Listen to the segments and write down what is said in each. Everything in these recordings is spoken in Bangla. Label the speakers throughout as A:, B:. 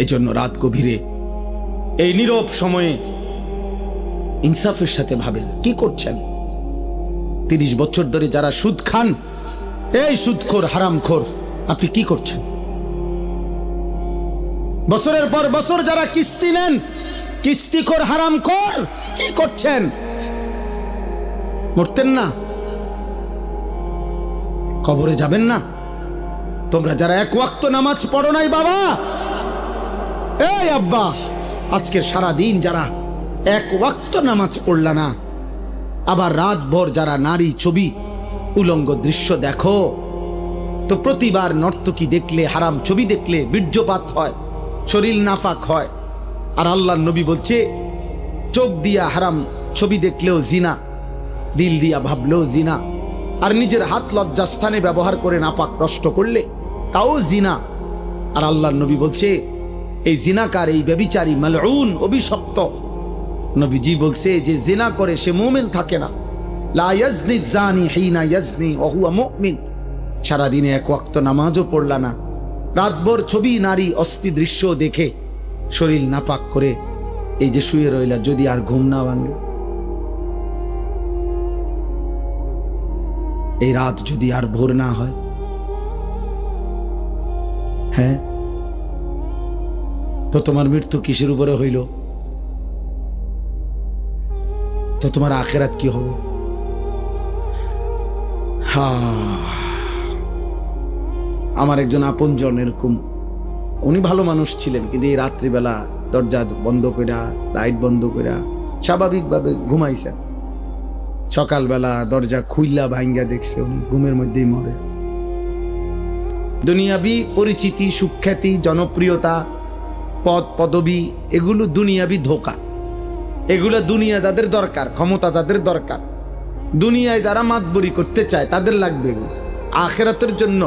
A: এজন্য রাত গভীরে এই নীরব সময়ে ইনসাফের সাথে ভাবেন কি করছেন। 30 বছর ধরে যারা সুদ খান, এই সুদখোর হারামখোর, আপনি কি করছেন? বছরের পর বছর যারা কিস্তি নেন, কিস্তিখোর হারামখোর, কি করছেন? মরতেন না? কবরে যাবেন না? তোমরা যারা এক ওয়াক্ত নামাজ পড়ো নাই বাবা, এই আব্বা, আজকের সারা দিন যারা এক ওয়াক্ত নামাজ পড়লা না, আবার রাত ভর যারা নারী ছবি উলঙ্গ দৃশ্য দেখো, তো প্রতিবার নর্তকী দেখলে, হারাম ছবি দেখলে বীর্যপাত হয়, শরীর নাফাক হয়। আর আল্লাহর নবী বলছে চোখ দিয়া হারাম ছবি দেখলেও জিনা, দিল দিয়া ভাবলেও জিনা, আর নিজের হাত লজ্জাস্থানে ব্যবহার করে নাপাক নষ্ট করলে তাও জিনা। আর আল্লাহর নবী বলছে এই জিনাকার, এই ব্যভিচারী, মালউন, অভিশপ্ত। নবীজি বলছে যে জিনা করে সে মুমিন থাকে না। লা ইয়াজনি জানি হিনা ইয়াজনি ওয়া হুয়া মুমিন। সারাদিনে এক ওয়াক্ত নামাজও পড়লা না, রাতভর ছবি নারী অস্থি দৃশ্য দেখে শরীর নাপাক করে এই যে শুয়ে রইলা, যদি আর ঘুম না ভাঙে, এই রাত যদি আর ভোর না হয়, হ্যাঁ, তো তোমার মৃত্যু কিসের উপরে হইল? তো তোমার আখিরাত কি হবে? আমার একজন আপনজন এরকম, উনি ভালো মানুষ ছিলেন, কিন্তু এই রাত্রিবেলা দরজা বন্ধ কইরা, লাইট বন্ধ কইরা স্বাভাবিকভাবে ঘুমাইছেন। সকালবেলা দরজা খুইলা ভাঙ্গা দেখছে উনি ঘুমের মধ্যেই মরে আছে। দুনিয়াবি পরিচিতি, সুখ্যাতি, জনপ্রিয়তা, পদ পদবি, এগুলো দুনিয়াবি ধোঁকা। এগুলো দুনিয়া যাদের দরকার, ক্ষমতা যাদের দরকার, দুনিয়ায় যারা মাতবরি করতে চায় তাদের লাগবে এগুলো। আখিরাতের জন্য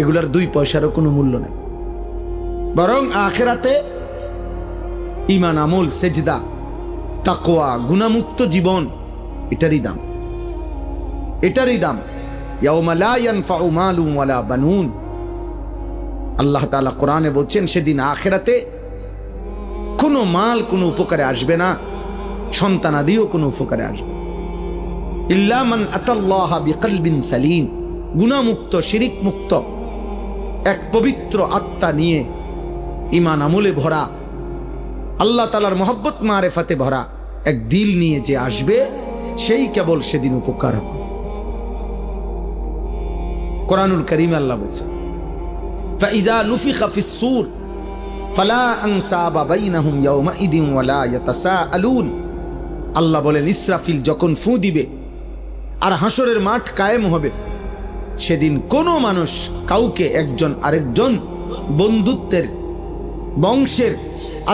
A: এগুলার 2 পয়সারও কোনো মূল্য নেই। বরং আখিরাতে ঈমান, আমল, সেজদা, তাকওয়া, গুনাহমুক্ত জীবন, এটারই দাম, এটারই দাম। ইয়াউমা লা ইয়ানফাউ মালুন ওয়ালা বানুন। আল্লাহ তাআলা কোরআনে বলছেন সেদিন আখিরাতে কোনো মাল কোনো উপকারে আসবে না, সন্তানাদিও কোনো উপকারে আসবে। ইল্লা মান আতাল্লাহা বিকলবিন সালিম। গুনাহমুক্ত, শিরিক মুক্ত, এক পবিত্র আত্মা নিয়ে, ঈমান আমলে ভরা, আল্লাহ তাআলার মহব্বত মারেফাতে ভরা এক দিল নিয়ে যে আসবে, সেই কেবল সেদিন উপকার হবে। কোরআনুল কারীমে আল্লাহ বলছেন ফাইযা নুফিখা ফিস সূর ফালা আনসাবা বাইনাহুম ইয়াওমাইদিন ওয়ালা ইয়াতাসাআলুন। আল্লাহ বলেন ইসরাফিল যখন ফু দিবে আর হাসরের মাঠ কায়েম হবে, সেদিন কোনো মানুষ কাউকে একজন আরেকজন বন্ধুত্বের, বংশের,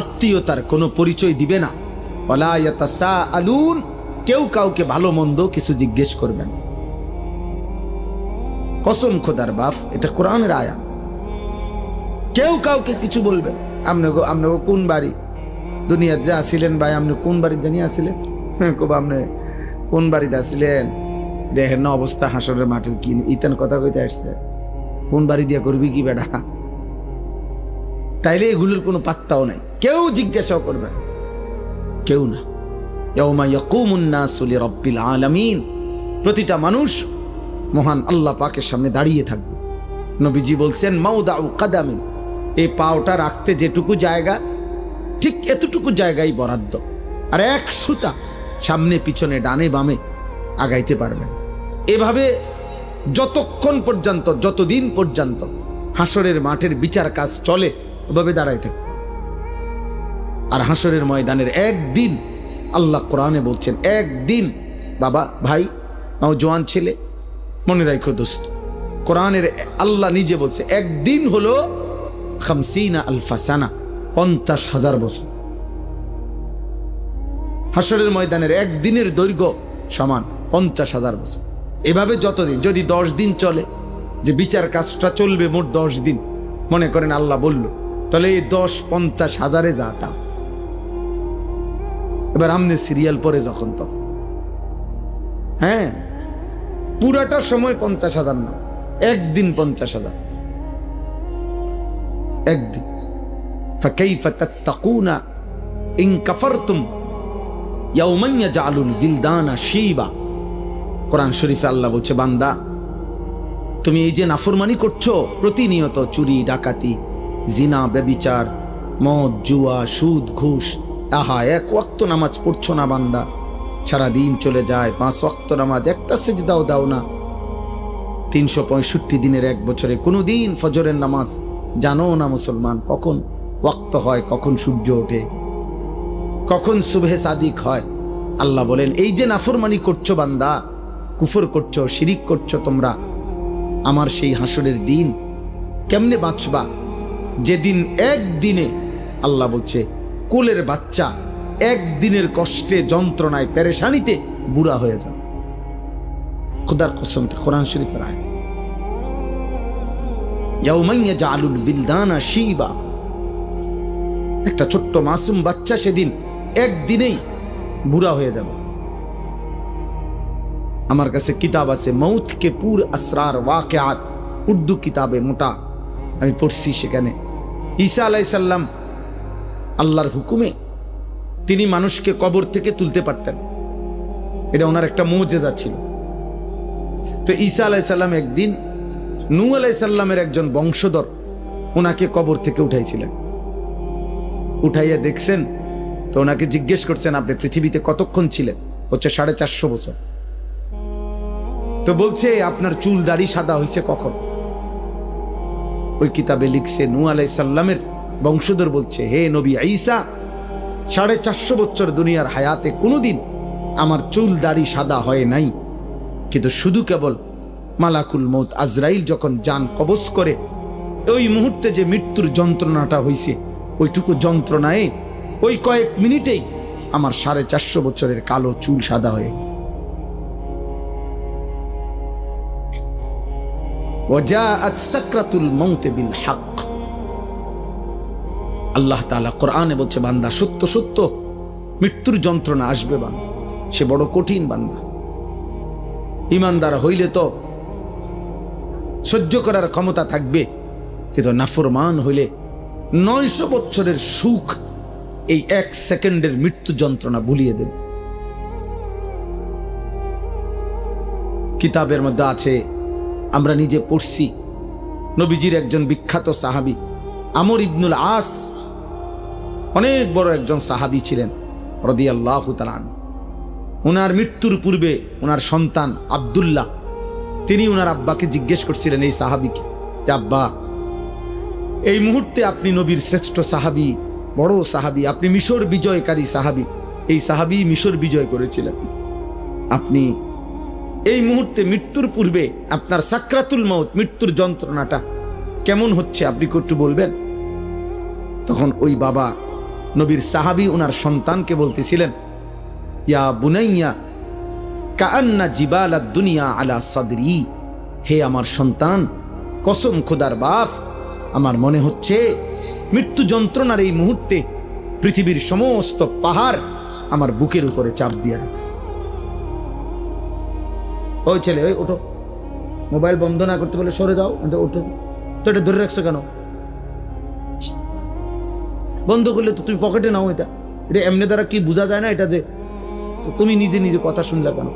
A: আত্মীয়তার কোনো পরিচয় দিবে না। ওয়ালা ইয়াতাসাআলুন, কেউ কাউকে ভালো মন্দ কিছু জিজ্ঞেস করবেন। কসম খোদার বাপ, এটা কোরআনের আয়াত। কেউ কাউকে কিছু বলবেন, আপনি কোন বাড়ি দুনিয়াতে যে আসিলেন ভাই, আপনি কোন বাড়ির জানিয়ে আসিলেন? আপনি কোন বাড়িতে আসিলেন? দেখেন না অবস্থা হাসরের মাঠের, কি ইতান কথা কইতে আসছে, কোন বাড়ি দিয়া করবি কি বেটা? তাইলে এগুলোর কোনো পাত্তাও নাই, কেউ জিজ্ঞাসাও করবে না, কেউ না। ইয়াউমা ইয়াকুমুন নাসু লিরাব্বিল আলামিন। প্রতিটা মানুষ মহান আল্লাহ পাকের সামনে দাঁড়িয়ে থাকবে। নবীজি বলছেন মাউদাউ কাদামিন, এই পাওটা রাখতে যেটুকু জায়গা, ঠিক এতটুকু জায়গায় বরাদ্দ, আর এক সুতা সামনে পিছনে ডানে বামে আগাইতে পারবেন। এভাবে যতক্ষণ পর্যন্ত, যতদিন পর্যন্ত হাসরের মাঠের বিচার কাজ চলে, ওভাবে দাঁড়াই থাকবে। আর হাসরের ময়দানের একদিন, আল্লাহ কোরআনে বলছেন একদিন, বাবা, ভাই, নওজোয়ান ছেলে, মনে রাখো দোস্ত, কোরআনের আল্লাহ নিজে বলছে একদিন হলো 50 আলফা সানা, 50,000 বছর। হাসরের ময়দানের একদিনের দৈর্ঘ্য সমান 50,000 বছর। এভাবে যতদিন, যদি 10 দিন চলে, যে বিচার কাজটা চলবে মোট 10 দিন, মনে করেন আল্লাহ বলল, তাহলে এই 10 50,000-এ যাটা। এবার আমনে সিরিয়াল পরে যখন তখন, হ্যাঁ, পুরাটা সময় 50,000 না, একদিন 50,000, একদিন। ফাকাইফা তাত্তাকুনা ইন কাফারতুম ইয়াউমান ইয়াজআলুল বিলদানা শিবা। কোরআন শরীফে আল্লাহ বলছে, বান্দা তুমি এই যে নাফরমানি করছো প্রতিনিয়ত, চুরি ডাকাতি, জিনা, ব্যভিচার, মদ, জুয়া, সুদ, ঘুষ, আহা এক ওয়াক্ত নামাজ পড়ছো না বান্দা, সারাদিন চলে যায় 5 ওয়াক্ত নামাজ, একটা সিজদাও দাও না, 365 দিনের এক বছরে কোনোদিন ফজরের নামাজ জানো না মুসলমান, কখন ওয়াক্ত হয়, কখন সূর্য ওঠে, কখন সুবহে সাদিক হয়। আল্লাহ বলেন, এই যে নাফরমানি করছো বান্দা, কুফর করছো, শিরিক করছো তোমরা, আমার সেই হাসরের দিন কেমনে বাঁচবা, যেদিন একদিনে, আল্লাহ বলছে কোলের বাচ্চা একদিনের কষ্টে, যন্ত্রণায়, পেরেশানিতে বুড়া হয়ে যাবে। খোদার কসম, কোরআন শরীফের আয়াত। ইয়াউমান ইয়াজআলুল বিলদানা শিবা, একটা ছোট্ট মাসুম বাচ্চা সেদিন একদিনেই বুড়া হয়ে যাবে। আমার কাছে কিতাব আছে, মৌত কে পুর আসরার ওয়াকিআত, উর্দু কিতাবে মোটা, আমি পড়ছি। সেখানে ঈসা আলাইহিস সালাম আল্লাহর হুকুমে তিনি মানুষকে কবর থেকে তুলতে পারতেন, এটা ওনার একটা মুজিজা ছিল। তো ঈসা আলাইহিস সালাম একদিন নূহ আলাইহিস সালামের একজন বংশধর ওনাকে কবর থেকে উঠাইছিলেন। উঠাইয়া দেখছেন, তো ওনাকে জিজ্ঞেস করছেন, আপনি পৃথিবীতে কতক্ষণ ছিলেন? হচ্ছে 450 বছর। তো বলছে, আপনার চুল দাড়ি সাদা হয়েছে কখন? ওই কিতাবে লিখছে, নূহ আলাইহিস সালামের বংশধর বলছে, হে নবী ঈসা, 450 বছর দুনিয়ার হায়াতে কোনোদিন আমার চুল দাড়ি সাদা হয় নাই, কিন্তু শুধু কেবল মালাকুল মউত আজরাইল যখন জান কবজ করে, ওই মুহূর্তে যে মৃত্যুর যন্ত্রণাটা হয়েছে, ওইটুকু যন্ত্রণায় ওই কয়েক মিনিটেই আমার 450 বছরের কালো চুল সাদা হয়ে গেছে। ওয়াজাআত সাকরাতুল মাউত বিল হক। আল্লাহ তাআলা কোরআনে বলছে, বান্দা সত্য সত্য মৃত্যুর যন্ত্রণা আসবে, বান্দা সে বড় কঠিন। বান্দা ঈমানদার হইলে তো সহ্য করার ক্ষমতা থাকবে, কিন্তু নাফরমান হইলে 900 বছরের সুখ এই 1 সেকেন্ডের মৃত্যু যন্ত্রণা ভুলিয়ে দেবে। কিতাবের মধ্যে আছে, আমরা নিজে পড়ছি, নবীজির একজন বিখ্যাত সাহাবী আমর ইবনুল আস, অনেক বড় একজন সাহাবী ছিলেন রাদিয়াল্লাহু তাআলা আনহু। ওনার মৃত্যুর পূর্বে ওনার সন্তান আব্দুল্লাহ, তিনি ওনার আব্বাকে জিজ্ঞেস করছিলেন, এই সাহাবীকে, যে আব্বা, এই মুহূর্তে আপনি নবীর শ্রেষ্ঠ সাহাবী, বড় সাহাবী, আপনি মিশর বিজয়কারী সাহাবী, এই সাহাবী মিশর বিজয় করেছিলেন, আপনি এই মুহূর্তে মৃত্যুর পূর্বে আপনার সাকরাতুল মাউত, মৃত্যুর যন্ত্রণাটা কেমন হচ্ছে, আপনি একটু বলবেন? তখন ওই বাবা নবীর সাহাবী ওনার সন্তানকে বলতেছিলেন, ইয়া বুনাইয়া কাআন্না জিবালাদ দুনিয়া আলা সাদরি, হে আমার সন্তান, কসম খোদার বাপ, আমার মনে হচ্ছে মৃত্যু যন্ত্রণার এই মুহূর্তে পৃথিবীর সমস্ত পাহাড় আমার বুকের উপরে চাপ দিয়ে রাখছে। ওই ছেলে, ওই ওঠো, মোবাইল বন্ধ না করতে বলে সরে যাও, ওঠো। তো এটা ধরে রাখছো কেন? বন্ধ করলে তো তুমি পকেটে নাও, এটা এটা এমনি দ্বারা কি বোঝা যায় না এটা যে তুমি নিজে নিজে কথা শুনলা কেন?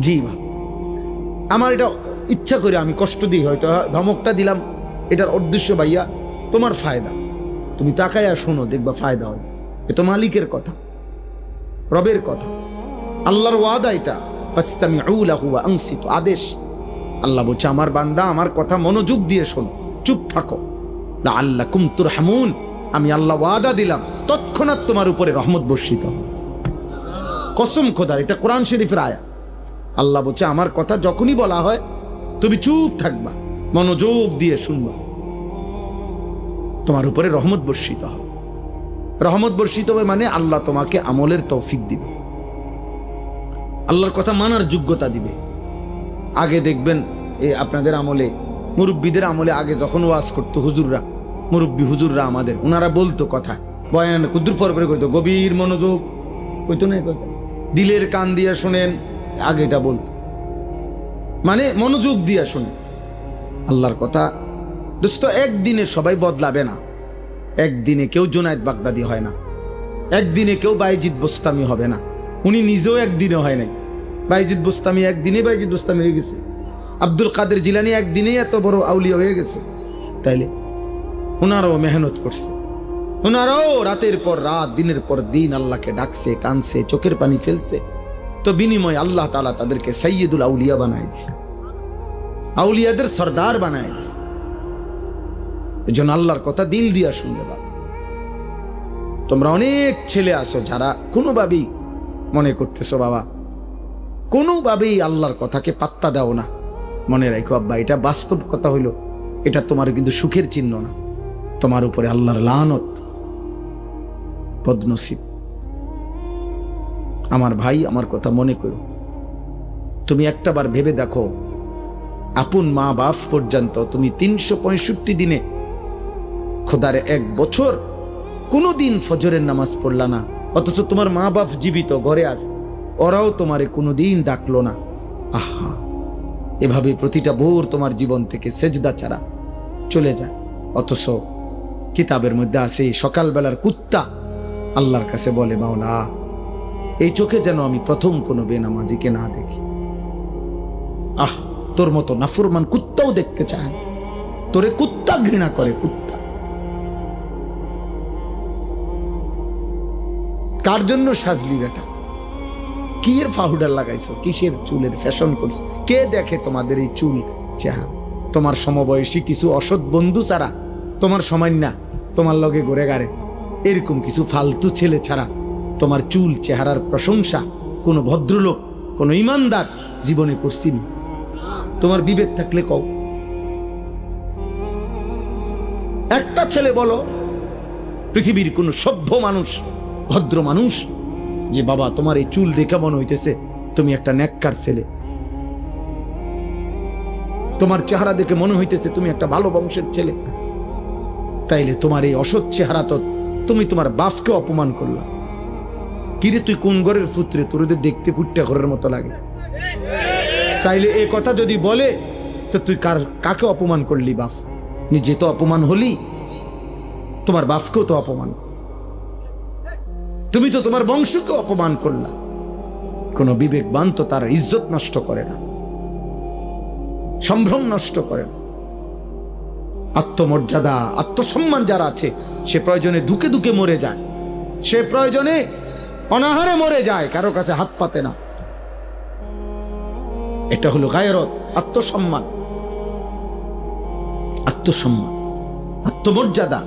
A: জি মা, আমার এটা ইচ্ছা করে আমি কষ্ট দিই, হয়তো ধমকটা দিলাম, এটার উদ্দেশ্য ভাইয়া তোমার ফায়দা, তুমি তাকায়া শোনো, দেখবা ফায়দা হয়। এ তো মালিকের কথা, রবের কথা, আল্লাহর ওয়াদা, এটা ফাসতামিউ লাহু ওয়া আনসিতু, আদেশ। আল্লাহ বলছে, আমার বান্দা আমার কথা মনোযোগ দিয়ে শোনো, চুপ থাকো, লাআল্লাকুম তুরহামুন, আমি আল্লাহ ওয়াদা দিলাম তৎক্ষণাৎ তোমার উপরে রহমত বর্ষিত হবে। কসম খোদার, এটা কোরআন শরীফের আয়াত। আল্লাহ বলছে, আমার কথা যখনই বলা হয় তুমি চুপ থাকবা, মনোযোগ দিয়ে শুনবা, তোমার উপরে রহমত বর্ষিত হবে। রহমত বর্ষিত হবে মানে আল্লাহ তোমাকে আমলের তৌফিক দিবে, আল্লাহর কথা মানার যোগ্যতা দিবে। আগে দেখবেন আপনাদের আমলে, মুরব্বীদের আমলে, আগে যখন ওয়াজ করতো হুজুররা, মুরব্বী হুজুররা আমাদের, ওনারা বলতো কথা, বয়ান কুদ্দুর ফর করে কইতো, গভীর মনোযোগ, কইতো না কথা, দিলের কান দিয়ে শোনেন, আগে এটা বলতো, মানে মনোযোগ দিয়ে শোনেন, আল্লাহর কথা দোস্ত, একদিনে সবাই বদলাবে না। একদিনে কেউ জুনায়েদ বাগদাদি হয় না, একদিনে কেউ বাইজিদ বোস্তামি হবে না। উনি নিজেও একদিনে হয় নাই। বাইজিদ বোস্তামি একদিনে বাইজিদ বোস্তামি হয়ে গেছে। আব্দুল কাদের জিলানী একদিনেই এত বড় আউলিয়া হয়ে গেছে। তাইলে ওনারাও মেহনত করছে, ওনারাও রাতের পর রাত, দিনের পর দিন আল্লাহকে ডাকছে, কানছে, চোখের পানি ফেলছে। তো বিনিময় আল্লাহ তাআলা তাদেরকে সাইয়্যিদুল আউলিয়া বানায় দিছে, আউলিয়াদের সর্দার বানায় দিছে। এজন্য আল্লাহর কথা দিল দিয়া শুনলে বাবা। তোমরা অনেক ছেলে আছো যারা কোনোভাবেই মনে করতেছো বাবা, কোনোভাবেই আল্লাহর কথাকে পাত্তা দাও না। মনে রাখো আব্বা, এটা বাস্তব কথা হইল, এটা তোমার কিন্তু সুখের চিহ্ন না, তোমার উপরে আল্লাহর লানত, বদনসিব। আমার ভাই, আমার কথা মনে করো। তুমি একটাবার ভেবে দেখো, আপন মা বাপ পর্যন্ত তুমি 365 দিনে, খোদার 1 বছর কোনোদিন ফজরের নামাজ পড়লা না, অথচ তোমার মা বাপ জীবিত ঘরে আছে, ওরাও তোমারে কোনোদিন ডাকলো না। আহা, এভাবে প্রতিটা ভোর তোমার জীবন থেকে সেজদা ছাড়া চলে যায়। অথচ কিতাবের মধ্যে আছে সকালবেলার কুত্তা আল্লাহর কাছে বলে, মাওলা এই চোখে যেন আমি প্রথম কোনো বেনামাজিকে না দেখি। আহ, তোর মতো নাফরমান কুত্তাও দেখতে চায় না, তোরে কুত্তা ঘৃণা করে, কুত্তা। কার জন্য সাজলি বেটা? কি এর পাউডার লাগাইছো? কিসের চুলের ফ্যাশন করছো? কে দেখে তোমাদের এই চুল চেহারা? তোমার সমবয়সী কিছু অসৎ বন্ধু ছাড়া, তোমার সময় না তোমার লগে ঘুরে গাড়ে এরকম কিছু ফালতু ছেলে ছাড়া তোমার চুল চেহারার প্রশংসা কোনো ভদ্রলোক, কোনো ইমানদার জীবনে করছিনি। তোমার বিবেক থাকলে কও। একটা ছেলে বলো পৃথিবীর কোন সভ্য মানুষ, ভদ্র মানুষ, যে বাবা তোমার এই চুল দেখে মনে হইতেছে তুমি একটা নেককার ছেলে, তোমার চেহারা দেখে মনে হইতেছে তুমি একটা ভালো বংশের ছেলে। তাইলে তোমার এই অসৎ চেহারা তো তুমি তোমার বাপকে অপমান করলা। কিরে তুই কোন ঘরের পুত্রে, তোর দেখতে ফুটটা ঘরের মতো লাগে। তাইলে এই কথা যদি বলে তো তুই কাকে অপমান করলি? বাপ নিজে তো অপমান হলি, তোমার বাপকেও তো অপমান, তুমি তো তোমার বংশকে অপমান করলা। কোন বিবেকবান তো তার ইজ্জত নষ্ট করে না, সম্ভ্রম নষ্ট করে না। আত্মমর্যাদা, আত্মসম্মান যারা আছে, সে প্রয়োজনে ধুকে ধুকে মরে যায়, সে প্রয়োজনে অনাহারে মরে যায়, কারো কাছে হাত পাতে না। এটা হলো গায়রত, আত্মসম্মান, আত্মসম্মান, আত্মমর্যাদা,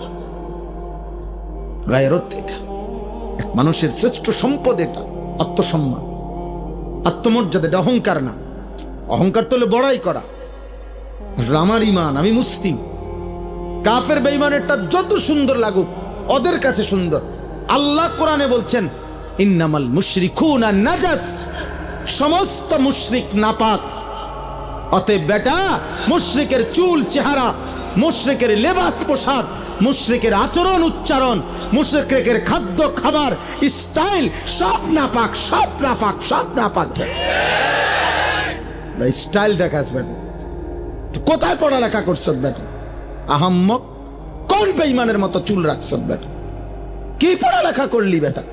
A: গায়রত। এটা এক মানুষের শ্রেষ্ঠ সম্পদ, এটা আত্মসম্মান, আত্মমর্যাদা। এটা অহংকার না। অহংকার তো হলো বড়াই করা, আমার ইমান, আমি মুসলিম। কাফের বেঈমানেরটা যত সুন্দর লাগুক, ওদের কাছে সুন্দর। আল্লাহ কোরআনে বলছেন, ইন্নামাল মুশরিকুনা নাজাস, সমস্ত মুশরিক নাপাক। অতএব বেটা, মুশরিকের চুল চেহারা, মুশরিকের লেবাস পোশাক, মুশরিকের আচরণ উচ্চারণ, মুশরিকের খাদ্য খাবার স্টাইল সব নাপাক, সব নাপাক, সব নাপাক। স্টাইল দেখাস বেটা, কোথায় পড়ালেখা করছ বেটা? আহাম্মক, কোন বেঈমানের মতো চুল রাখছ বেটা? কি পড়ালেখা করলি বেটা?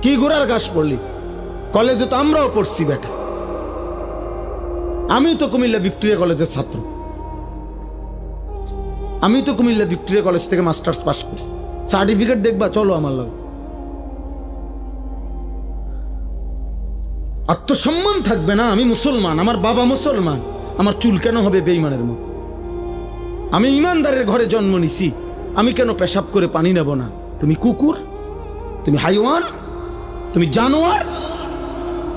A: কি গোড়ার ঘাস পড়লি? কলেজে তো আমরাও পড়ছি বেটা। আমি তো কুমিল্লা ভিক্টোরিয়া কলেজের ছাত্র, আমি তো কুমিল্লা ভিক্টোরিয়া কলেজ থেকে মাস্টার্স পাস করছি। সার্টিফিকেট দেখবা, চলো আমার লগে। আত্মসম্মান থাকবে না? আমি মুসলমান, আমার বাবা মুসলমান, আমার চুল কেন হবে বেঈমানের মতো? আমি ইমানদারের ঘরে জন্ম নিছি, আমি কেন পেশাব করে পানি নেব না? তুমি কুকুর, তুমি হাইওয়ান, তুমি জানোয়ার,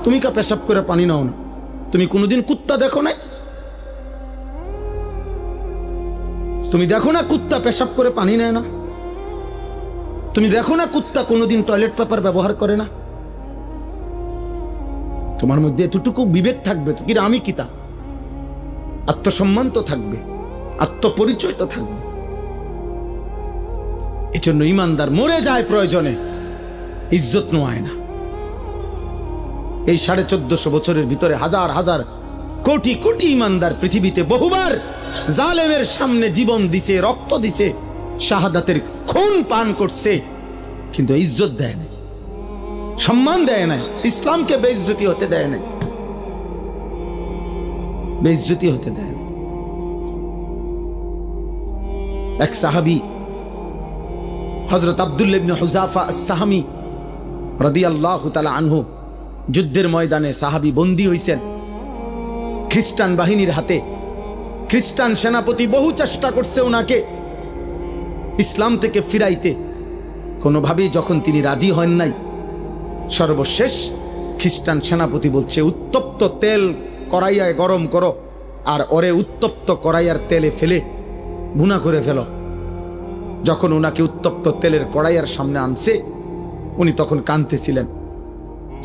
A: তুমি কা পেশাব করে পানি নাও না? তুমি কোনোদিন কুত্তা দেখো নাই? তুমি দেখো না কুত্তা পেশাব করে পানি নেয় না? তুমি দেখো না কুত্তা কোনোদিন টয়লেট পেপার ব্যবহার করে না? তোমার মধ্যে এতটুকু বিবেক থাকবে তো, কি আমি কিতা, আত্মসম্মান তো থাকবে, আত্মপরিচয় তো থাকবে। এজন্য ইমানদার মরে যায় প্রয়োজনে, ইজ্জত নোয়ায় না। এই 1450 বছরের ভিতরে হাজার হাজার কোটি কোটি ইমানদার পৃথিবীতে বহুবার জালেমের সামনে জীবন দিছে, রক্ত দিছে, শাহাদাতের খুন পান করছে, কিন্তু ইজ্জত দেয় না, সম্মান দেয় না, ইসলামকে বেইজ্জতি হতে দেয় না, বেইজ্জতি হতে দেয় না। এক সাহাবী হযরত আব্দুল্লাহ ইবনে হুযাফা আস-সাহামী রাদিয়াল্লাহু তাআলা আনহু যুদ্ধের ময়দানে সাহাবী বন্দী হইছেন খ্রিস্টান বাহিনীর হাতে। খ্রিস্টান সেনাপতি বহু চেষ্টা করছে ওনাকে ইসলাম থেকে ফিরাইতে, কোনোভাবেই যখন তিনি রাজি হন নাই, সর্বশেষ খ্রিস্টান সেনাপতি বলছে উত্তপ্ত তেল কড়াইয়ায় গরম করো, আর ওরে উত্তপ্ত কড়াইয়ার তেলে ফেলে ভুনা করে ফেলো। যখন ওনাকে উত্তপ্ত তেলের কড়াইয়ার সামনে আনছে, উনি তখন কাঁদতেছিলেন।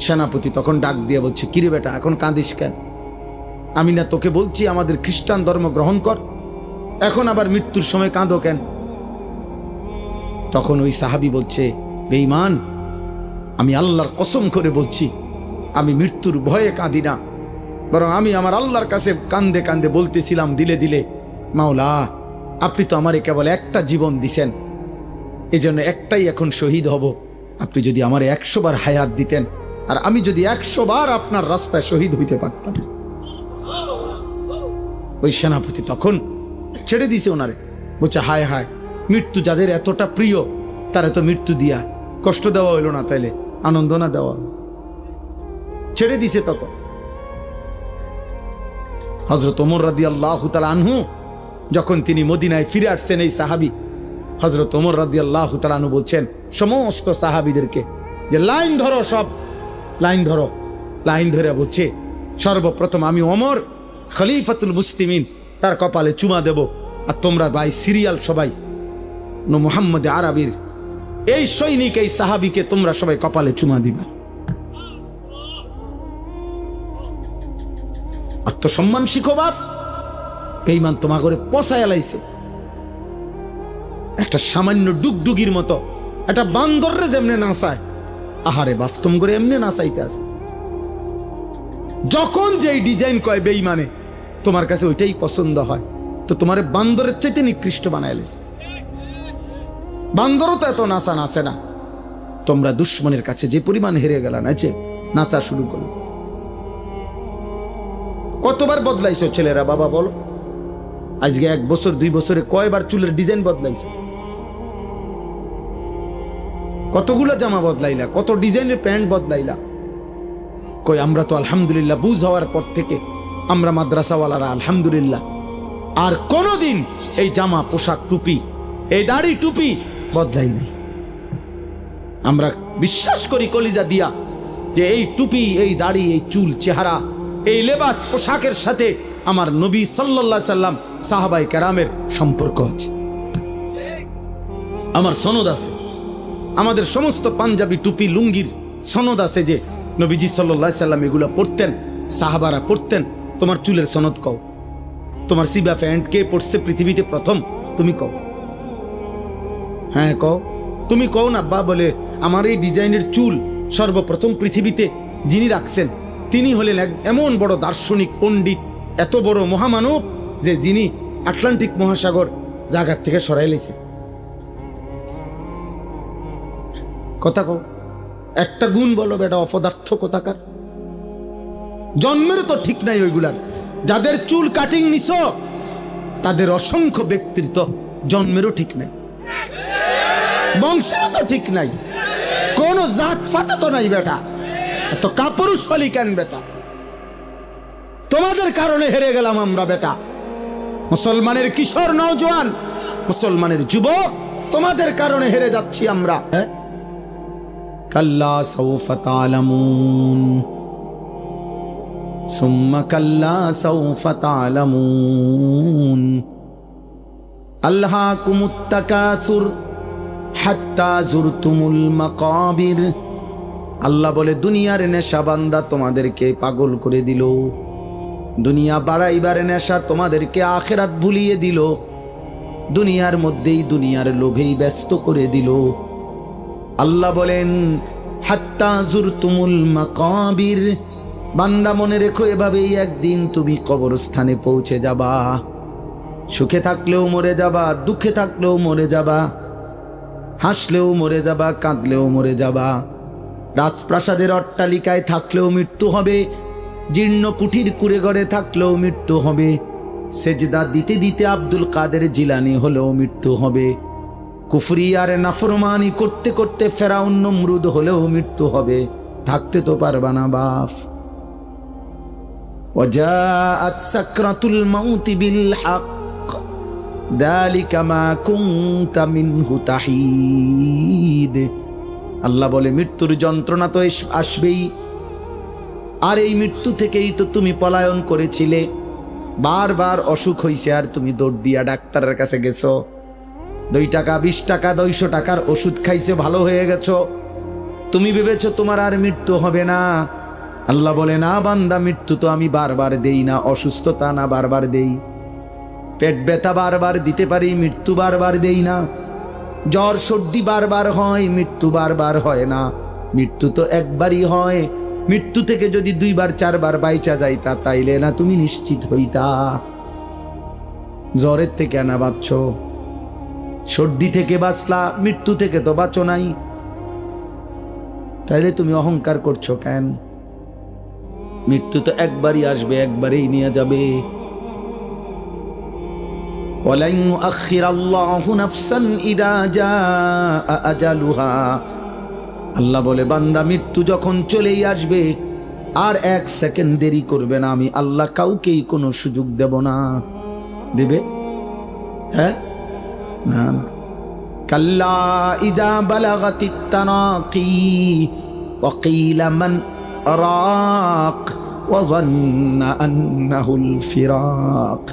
A: সেনাপতি তখন ডাক দিয়ে বলছে, কিরে বেটা, এখন কাঁদিস কেন? আমি না তোকে বলছি আমাদের খ্রিস্টান ধর্ম গ্রহণ কর, এখন আবার মৃত্যুর সময় কাঁদো কেন? তখন ওই সাহাবী বলছে, বেঈমান, আমি আল্লাহর কসম করে বলছি, আমি মৃত্যুর ভয়ে কাঁদি না, বরং আমি আমার আল্লাহর কাছে কান্দে কান্দে বলতেছিলাম দিলে দিলে, মাওলা, আপনি তো আমারে কেবল একটা জীবন দিছেন, এজন্য একটাই এখন শহীদ হব। আপনি যদি আমারে 100 বার হায়াত দিতেন, আর আমি যদি 100 বার আপনার রাস্তায় শহীদ হইতে পারতাম। ওই সেনাপতি তখন ছেড়ে দিছে ওনারে, বলছে, হায় হায়, মৃত্যু যাদের এতটা প্রিয় তারা তো মৃত্যু দিয়া কষ্ট দেওয়া হইল না, তাইলে আনন্দ না দেওয়া, ছেড়ে দিছে। তখন হযরত ওমর রাদিয়াল্লাহু তাআলা আনহু যখন তিনি মদিনায় ফিরে আসছেন, এই সাহাবী হযরত ওমর রাদিয়াল্লাহু তাআলা আনহু বলছেন সমস্ত সাহাবীদেরকে যে লাইন ধরো, সব লাইন ধরো। লাইন ধরে বলছে, সর্বপ্রথম আমি ওমর খলিফাতুল মুসলিমিন তার কপালে চুমা দেব, আর তোমরা ভাই সিরিয়াল সবাই মুহাম্মদ আরবির এই সৈনিক, এই সাহাবীকে তোমরা সবাই কপালে চুমা দিবা। আত্মসম্মান শিখো বাপ, বেঈমান তোমা করে পচায় লাইছে। একটা সামান্য ডুগডুগির মতো একটা বান্দররে যেমনে নাচায়, আহারে বাপ তুম করে এমনি নাচাইতে আছে। যখন যেই ডিজাইন কয় বেঈমানে, তোমার কাছে ওইটাই পছন্দ হয়, তো তোমারে বান্দরের চাইতে নিকৃষ্ট বানায় লাইছে। বান্দরও তো এত নাচা নাচে না। তোমরা দুশ্মনের কাছে যে পরিমাণ হেরে গেলা, নাচে নাচা শুরু করলো। কতবার বদলাইছো ছেলেরা বাবা বলো? আজকে 1 বছর 2 বছরে কয়বার চুলের ডিজাইন বদলাইছো? কতগুলো জামা বদলাইলা, কত ডিজাইনের প্যান্ট বদলাইলা? কই আমরা তো আলহামদুলিল্লাহ বুঝ হওয়ার পর থেকে আমরা মাদ্রাসাওয়ালারা আলহামদুলিল্লাহ আর কোনোদিন এই জামা পোশাক টুপি, এই দাড়ি টুপি বদলাই নাই। আমরা বিশ্বাস করি কলিজা দিয়া যে এই টুপি, এই দাড়ি, এই চুল, চেহারা, এই লেবাস পোশাকের সাথে আমার নবী সাল্লাল্লাহু আলাইহি সাল্লাম, সাহাবায়ে কেরামের সম্পর্ক আছে। আমার সনদ আছে, আমাদের সমস্ত পাঞ্জাবি টুপি লুঙ্গির সনদ আছে যে নবীজি সাল্লাল্লাহু আলাইহি সাল্লাম এগুলো পরতেন, সাহাবারা পরতেন। তোমার চুলের সনদ কও, তোমার সিবা প্যান্ট কে পরছে পৃথিবীতে প্রথম, তুমি কও। হ্যাঁ কও, তুমি কও না আব্বা। বলে আমার এই ডিজাইনের চুল সর্বপ্রথম পৃথিবীতে যিনি রাখছেন তিনি হলেন এমন বড় দার্শনিক পণ্ডিত, এত বড় মহামানব যে যিনি আটলান্টিক মহাসাগর জায়গার থেকে সরাই লেছে। কথা কও, একটা গুণ বলো বেটা, অপদার্থ কোথাকার। জন্মেরও তো ঠিক নাই ওইগুলার। যাদের চুল কাটিং নিছ তাদের অসংখ্য ব্যক্তিত্ব জন্মেরও ঠিক নাই, বংশেরও তো ঠিক নাই, কোন জাত ফাতে তো নাই বেটা। এত কাপুরুষ হলি কেন বেটা? তোমাদের কারণে হেরে গেলাম আমরা বেটা। মুসলমানের কিশোর নওজোয়ান, মুসলমানের যুবক, তোমাদের কারণে হেরে যাচ্ছি আমরা। কাল্লা সাউফা তা'লামুন সুম্মা কাল্লা সাউফা তা'লামুন আলহাকুমুত তাকাসুর হাত্তা যুরতুমুল মাকাবির। আল্লাহ বলে দুনিয়ার নেশা বান্দা তোমাদেরকে পাগল করে দিল, দুনিয়া বাড়াইবার নেশা তোমাদেরকে আখিরাত ভুলিয়ে দিল, দুনিয়ার মধ্যেই দুনিয়ার লোভেই ব্যস্ত করে দিল। আল্লাহ বলেন হাত্তা যুরতুমুল মাকাবির, বান্দা মনে রেখো এভাবেই একদিন তুমি কবরস্থানে পৌঁছে যাবা। সুখে থাকলেও মরে যাবা, দুঃখে থাকলেও মরে যাবা, হাসলেও মরে যাবা, কাঁদলেও মরে যাবা। রাজপ্রাসাদের অট্টালিকায় থাকলেও মৃত্যু হবে, জীর্ণ কুঠির কুড়ে ঘরে থাকলেও মৃত্যু হবে, সেজদা দিতে দিতে আব্দুল কাদের জিলানি হলেও মৃত্যু হবে, কুফরি আর নাফরমানি করতে করতে ফেরাউন নমরুদ হলেও মৃত্যু হবে। থাকতে তো পারবা না বাপ। ওয়াজাআত সাকরাতুল মাউতি বিল হক যালিকা মা কুনতা মিনহু তাহিদ। আল্লাহ বলে মৃত্যুর যন্ত্রণা তো আসবেই, আর এই মৃত্যু থেকেই তো তুমি পলায়ন করেছিলে। বারবার অসুখ হইছে আর তুমি দৌড় দিয়া ডাক্তারের কাছে গেছো, 2 টাকা 20 টাকা 200 টাকার ওষুধ খাইছে, ভালো হয়ে গেছো। তুমি ভেবেছো তোমার আর মৃত্যু হবে না। আল্লাহ বলে না বান্দা, মৃত্যু তো আমি বারবার দেই না, অসুস্থতা না বারবার দেই, পেট ব্যথা বারবার দিতে পারি, মৃত্যু বারবার দেই না, জ্বর সর্দি বারবার হয়, মৃত্যু বারবার হয় না। মৃত্যু তো একবারই হয়। মৃত্যু থেকে যদি 2 বার 4 বার বাইচা যাইতা তাইলে না তুমি নিশ্চিত হইতা। জ্বরের থেকে না বাঁচছ, সর্দি থেকে বাঁচলা, মৃত্যু থেকে তো বাঁচো নাই। তাইলে তুমি অহংকার করছো কেন? মৃত্যু তো একবারই আসবে, একবারেই নিয়ে যাবে। ওয়ালান ইউআখিরাল্লাহু নাফসান ইযা জাআ আজালুহা। আল্লাহ বলে বান্দা মৃত্যু যখন চলেই আসবে আর 1 সেকেন্ড দেরি করবে না, আমি আল্লাহ কাউকেই কোনো সুযোগ দেব না। দেবে? হ্যাঁ না না। কাল্লা ইযা বালাগাতিত তানাকি ওয়া কিলা মান রাক ওয়া যান্না আন্নাহুল ফিরাক।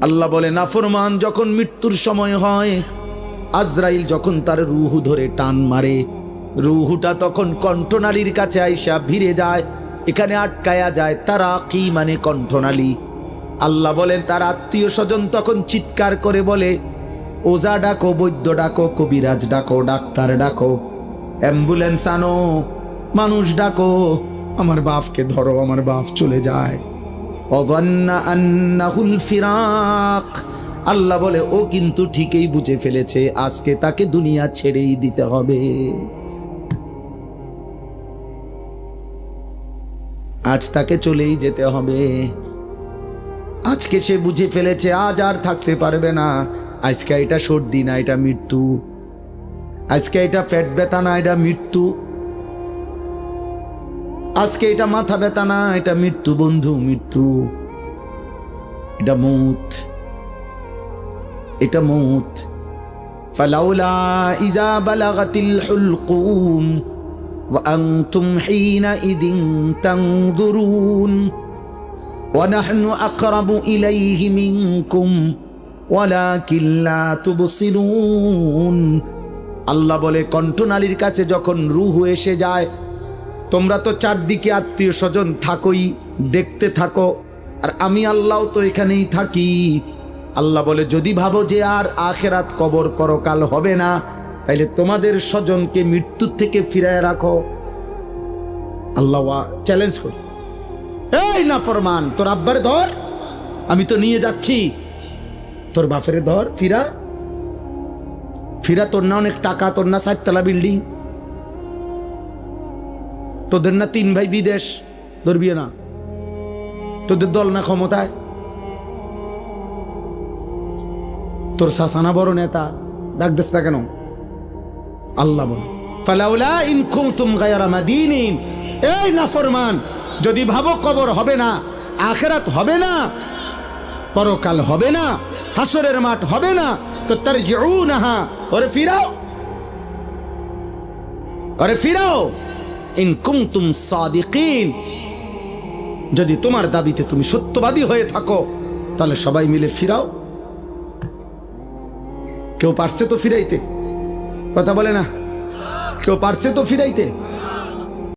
A: আল্লাহ বলে নাফরমান যখন মৃত্যুর সময় হয়, আজরাইল যখন তার রূহ ধরে টান মারে, রূহটা তখন কণ্ঠনালীর কাছে আইসা ভিড়ে যায়, এখানে আটকায়া যায়। তারা কি মানে কণ্ঠনালী। আল্লাহ বলেন তার আত্মীয় স্বজন তখন চিৎকার করে বলে, ওজা ডাকো, বৈদ্য ডাকো, কবিরাজ ডাকো, ডাক্তার ডাকো, অ্যাম্বুলেন্স আনো, মানুষ ডাকো, আমার বাপকে ধরো, আমার বাপ চলে যায়। ওয়াযান্না আন্নাহুল ফিরাক। আল্লাহ বলে ও কিন্তু ঠিকই বুঝে ফেলেছে আজকে তাকে দুনিয়া ছেড়েই দিতে হবে। আজ তাকে চলেই যেতে হবে। আজকে সে বুঝে ফেলেছে আজ আর থাকতে পারবে না। আজকে এটা সর্দি না, এটা মৃত্যু। আজকে এটা পেট ব্যথা না, এটা মৃত্যু। আজকে এটা মাথা ব্যথা না, এটা মৃত্যু বন্ধু, মৃত্যু। এটা মউত, এটা মউত। ফালাউলা ইযা বালাগাতিল হুলকুম ওয়া আনতুম হিনাইযিন তানজুরুন ওয়া নাহনু আকরাবু ইলাইহি মিনকুম ওয়ালাকিন লা তুবসিরুন। আল্লাহ বলে কণ্ঠনালীর কাছে যখন রূহ এসে যায়, তোমরা তো চারদিকে আত্মীয় স্বজন থাকোই, দেখতে থাকো, আর আমি আল্লাহ তো এখানেই থাকি। আল্লাহ বলে যদি ভাবো যে আর আখেরাত কবর পরকাল হবে না, তাইলে তোমাদের স্বজনকে মৃত্যুর থেকে ফিরায় রাখো। আল্লাহ চ্যালেঞ্জ করছে, এই নাফরমান, তোর আব্বার ধর, আমি তো নিয়ে যাচ্ছি, তোর বাপের ধর, ফিরা ফিরা। তোর না অনেক টাকা, তোর না 4 তলা বিল্ডিং, তোদের না 3 ভাই বিদেশ, ধরবি না, তোদের দল না ক্ষমতায়, তোর শাসানা বড় নেতা, ডাক দিস না কেন? আল্লাহ বলে ফালাউলা ইন কুনতুম গায়রা মাদিনিন। এই নাফরমান, যদি ভাবো কবর হবে না, আখিরাত হবে না, পরকাল হবে না, হাসরের মাঠ হবে না, তো তারজিউনাহা, ওরে ফিরাও, ওরে ফিরাও। ইন কুনতুম সাদিকিন, যদি তোমার দাবিতে তুমি সত্যবাদী হয়ে থাকো তাহলে সবাই মিলে ফিরাও। কেউ পারছে তো ফিরাইতে? কথা বলে না, কেউ পারছে তো ফিরাইতে?